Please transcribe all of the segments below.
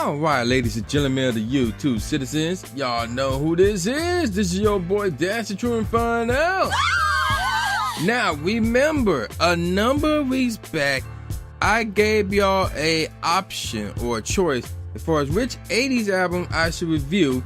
All right, ladies and gentlemen of the YouTube citizens, y'all know who this is. This is your boy Dash the True Inferno. Now, remember, a number of weeks back, I gave y'all a option or a choice as far as which 80s album I should review.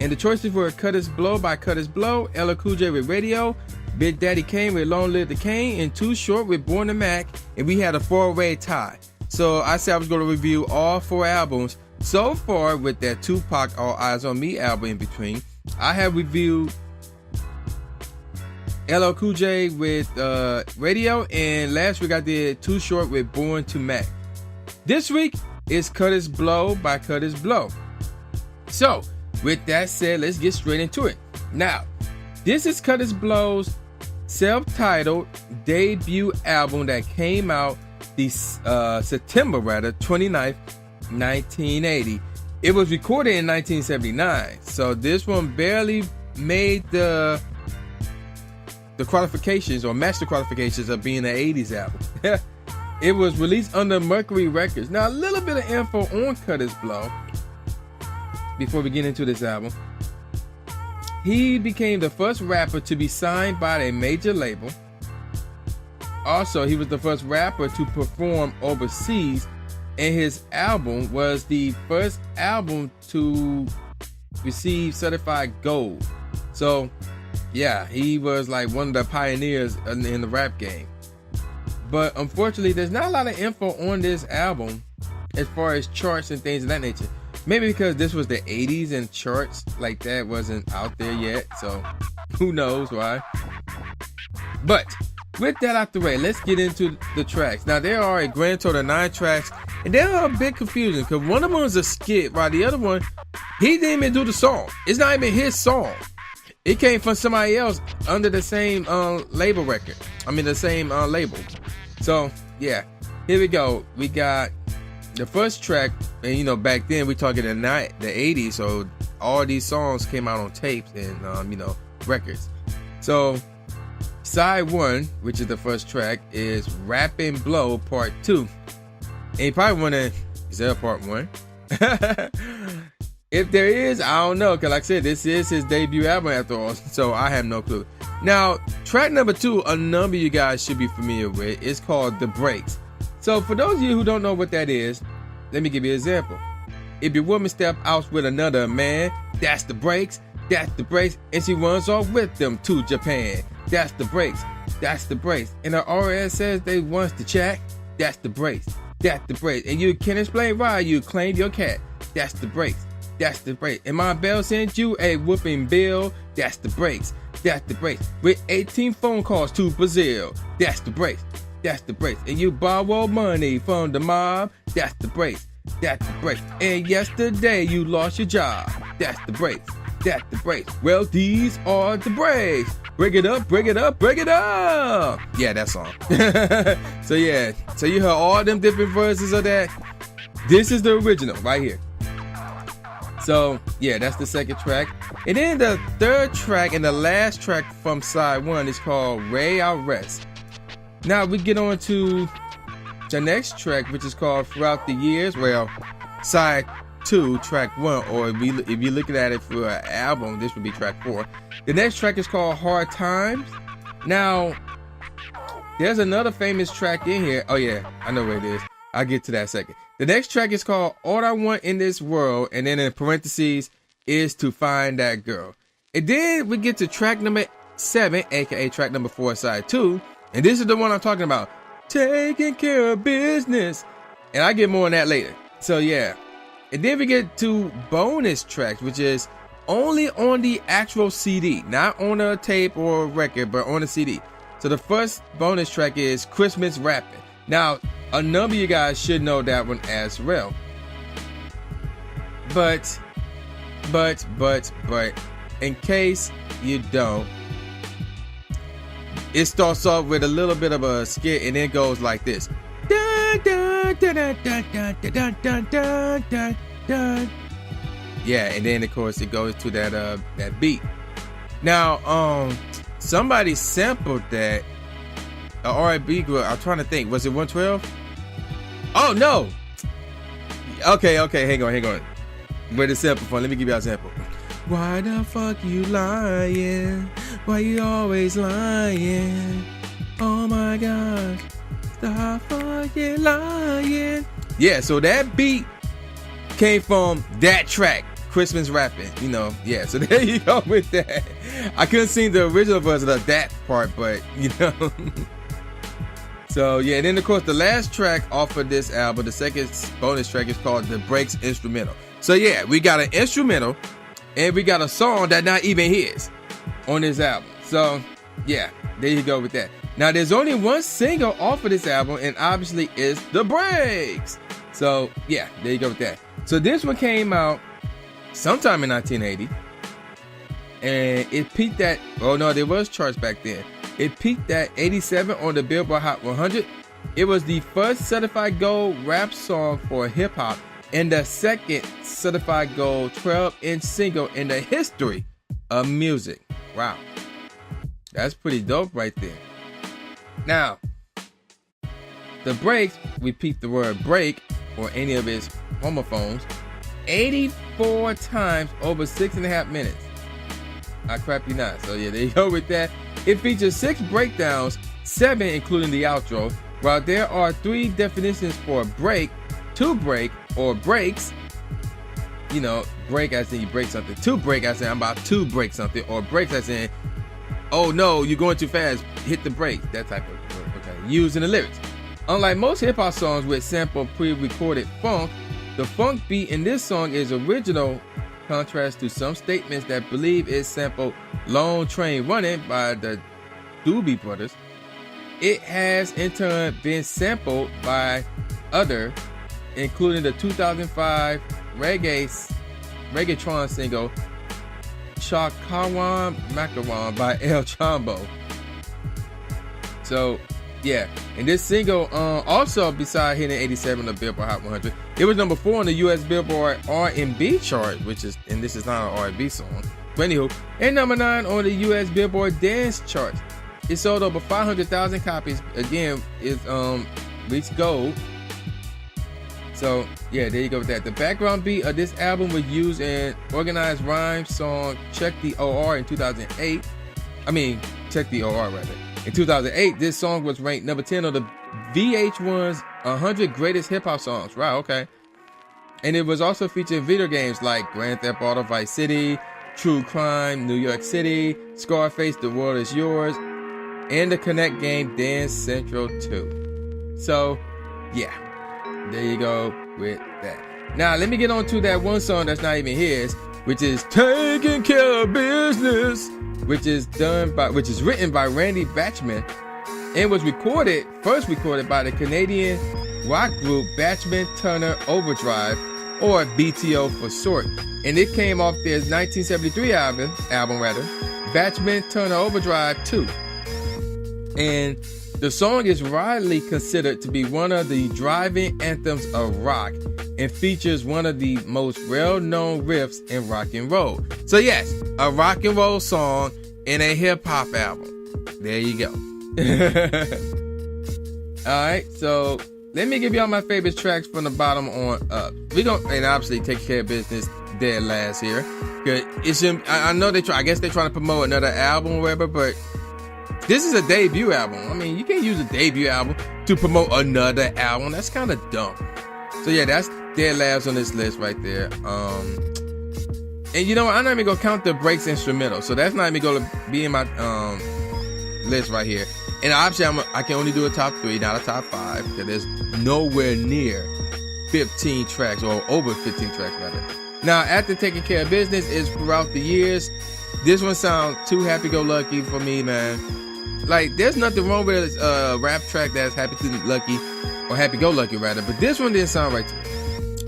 And the choices were Kurtis Blow by Kurtis Blow, LL Cool J with Radio, Big Daddy Kane with Long Live the Kane, and Too Short with Born to Mac. And we had a 4-way tie. So I said I was going to review all 4 albums. So far, with that Tupac All Eyes on Me album in between, I have reviewed LL Cool J with Radio, and last week I did Too Short with Born to Mac. This week is Kurtis Blow by Kurtis Blow. So, with that said, let's get straight into it. Now, this is Kurtis Blow's self-titled debut album that came out September 29th, 1980. It was recorded in 1979, so this one barely made the qualifications or matched the qualifications of being an 80s album. It was released under Mercury Records. Now, a little bit of info on Kurtis Blow before we get into this album. He became the first rapper to be signed by a major label. Also, he was the first rapper to perform overseas, and his album was the first album to receive certified gold. So, yeah, he was like one of the pioneers in the rap game. But unfortunately, there's not a lot of info on this album as far as charts and things of that nature. Maybe because this was the 80s and charts like that wasn't out there yet, so who knows why. But with that out the way, let's get into the tracks. Now, there are a grand total of 9 tracks, and they are a bit confusing because one of them is a skit, while the other one, he didn't even do the song. It's not even his song. It came from somebody else under the same label record. I mean, the same label. So, yeah, here we go. We got the first track, and you know, back then we talking the 80s, so all these songs came out on tapes and records. So side 1, which is the first track, is Rappin' Blow Part 2. And you probably wondering, is there a Part 1? If there is, I don't know, because like I said, this is his debut album after all, so I have no clue. Now, track number 2, a number you guys should be familiar with, is called The Breaks. So for those of you who don't know what that is, let me give you an example. If your woman step out with another man, that's the breaks, and she runs off with them to Japan. That's the breaks, And the RS says they wants to chat, that's the breaks, And you can explain why you claim your cat, that's the breaks. And my bell sent you a whooping bill, that's the breaks. With 18 phone calls to Brazil, that's the breaks. And you borrow money from the mob, that's the breaks. And yesterday you lost your job, that's the breaks. Well, these are the breaks. Break it up. Yeah, that song. So yeah, so you heard all them different verses of that. This is the original right here. So yeah, that's the second track. And then the third track and the last track from side 1 is called Ray I Rest. Now we get on to the next track, which is called Throughout the Years. Well, side 2, track 1, or if you're looking at it for an album, this would be track 4. The next track is called Hard Times. Now, there's another famous track in here. Oh yeah, I know where it is. I'll get to that second. The next track is called All I Want in This World, and then in parentheses is To Find That Girl. And then we get to track number 7, aka track number 4, side 2. And this is the one I'm talking about. Taking care of business. And I get more on that later. So yeah. And then we get to bonus tracks, which is only on the actual CD. Not on a tape or a record, but on a CD. So the first bonus track is Christmas Rapping. Now, a number of you guys should know that one as well. But, in case you don't, it starts off with a little bit of a skit and then goes like this. Dun, dun, dun, dun, dun, dun, dun, dun, dun, dun, dun. Yeah, and then of course it goes to that beat. Now, somebody sampled that. A R&B group. I'm trying to think. Was it 112? Oh no! Okay, hang on. Where the sample from? Let me give you a sample. Why the fuck you lying? Why you always lying? Oh my gosh, stop fucking lying. Yeah, so that beat came from that track, Christmas rapping, you know. Yeah, so there you go with that. I couldn't sing the original version of that part, but you know. So yeah, and then of course the last track off of this album, the second bonus track, is called The Breaks Instrumental. So yeah, we got an instrumental and we got a song that not even his on this album. So yeah, there you go with that. Now there's only one single off of this album, and obviously it's The Breaks. So yeah, there you go with that. So this one came out sometime in 1980, and it peaked at, oh no, there was charts back then. It peaked at 87 on the Billboard Hot 100. It was the first certified gold rap song for hip hop and the second certified gold 12-inch single in the history of music. Wow, that's pretty dope right there. Now, The Breaks, repeat the word break or any of its homophones, 84 times over 6.5 minutes. I crap you not. So yeah, there you go with that. It features 6 breakdowns, 7 including the outro. While there are 3 definitions for break, to break, or breaks, you know, break as in you break something. To break as in I'm about to break something, or breaks as in, oh no, you're going too fast, hit the brake. That type of word, okay, used in the lyrics. Unlike most hip-hop songs with sample pre-recorded funk, the funk beat in this song is original, contrast to some statements that believe it sampled Long Train Running by the Doobie Brothers. It has in turn been sampled by other, including the 2005 reggaeton single Chakawan Makawan by El Chambo. So yeah, and this single also, beside hitting 87 on the Billboard Hot 100, it was number 4 on the U.S. Billboard R&B chart, which is, and this is not an R&B song, but anywho, and number 9 on the U.S. Billboard Dance chart. It sold over 500,000 copies. Again, it reached gold. So yeah, there you go with that. The background beat of this album was used in Organized Rhyme song Check the OR in 2008. Check the OR rather. In 2008, this song was ranked number 10 on the VH1's 100 Greatest Hip Hop Songs. Wow, okay. And it was also featured in video games like Grand Theft Auto Vice City, True Crime, New York City, Scarface, The World Is Yours, and the Connect game Dance Central 2. So, yeah, there you go with that. Now, let me get on to that one song that's not even his, which is Taking Care of Business, which is written by Randy Bachman and was first recorded by the Canadian rock group Bachman Turner Overdrive, or BTO for short. And it came off their 1973 album, Bachman Turner Overdrive 2. And the song is widely considered to be one of the driving anthems of rock and features one of the most well-known riffs in rock and roll. So yes, a rock and roll song in a hip-hop album. There you go. Alright, so let me give y'all my favorite tracks from the bottom on up. We gonna, and obviously Take Care of Business dead last here. I know I guess they're trying to promote another album or whatever, but this is a debut album. I mean, you can't use a debut album to promote another album. That's kind of dumb. So yeah, that's dead last on this list right there. And you know what? I'm not even gonna count the Breaks instrumental, so that's not even gonna be in my list right here. And obviously, I can only do a top 3, not a top 5, because there's nowhere near 15 tracks, or over 15 tracks rather. Now, after Taking Care of Business is throughout the years. This one sounds too happy-go-lucky for me, man. Like, there's nothing wrong with a rap track that's happy-go-lucky, or happy-go-lucky rather, but this one didn't sound right to me.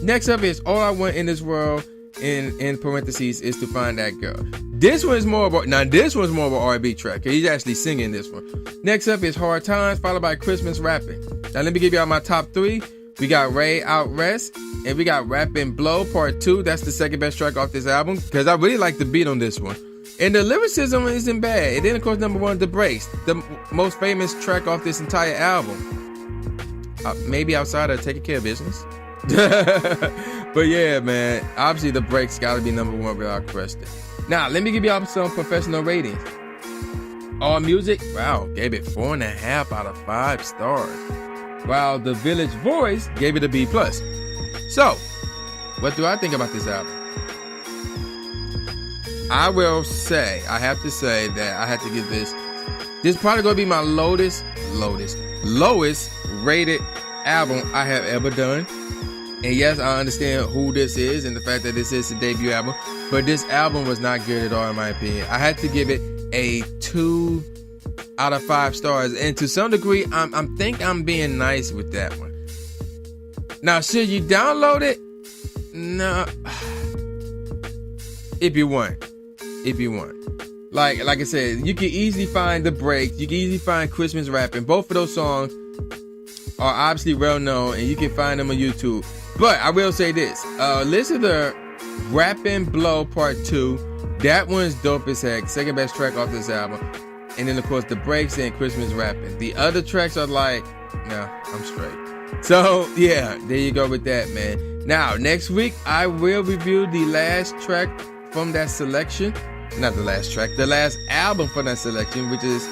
Next up is All I Want in This World, in parentheses, is to Find That Girl. This one's more of a R&B track. He's actually singing this one. Next up is Hard Times, followed by Christmas Rapping. Now let me give y'all my top 3. We got Ray Out Rest, and we got Rappin' Blow Part 2. That's the second best track off this album, because I really like the beat on this one. And the lyricism isn't bad. And then, of course, number 1, The Breaks, the most famous track off this entire album. Maybe outside of Taking Care of Business. But yeah, man, obviously the breaks got to be number one without question. Now, let me give y'all some professional ratings. All Music, wow, gave it 4.5 out of 5 stars. While The Village Voice gave it a B+. So, what do I think about this album? I have to say that I have to give this probably going to be my lowest rated album I have ever done. And yes, I understand who this is and the fact that this is the debut album, but this album was not good at all in my opinion. I had to give it a 2 out of 5 stars, and to some degree, I'm being nice with that one. Now, should you download it? No, if you want. Like I said, you can easily find The Breaks. You can easily find Christmas Rapping. Both of those songs are obviously well known, and you can find them on YouTube. But I will say this: listen to Rappin' Blow Part 2. That one's dope as heck. Second best track off this album. And then of course The Breaks and Christmas Rapping. The other tracks are like, no, I'm straight. So yeah, there you go with that, man. Now next week I will review the last track from that selection. Not the last track, the last album from that selection, which is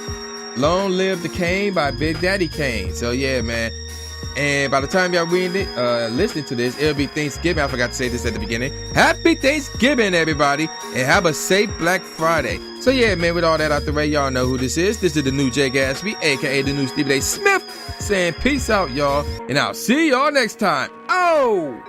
Long Live the Kane by Big Daddy Kane. So yeah, man. And by the time y'all reading it, listening to this, it'll be Thanksgiving. I forgot to say this at the beginning. Happy Thanksgiving, everybody, and have a safe Black Friday. So yeah, man, with all that out the way, y'all know who this is. This is the new Jay Gatsby, aka the new Stevie A. Smith, saying peace out, y'all, and I'll see y'all next time. Oh!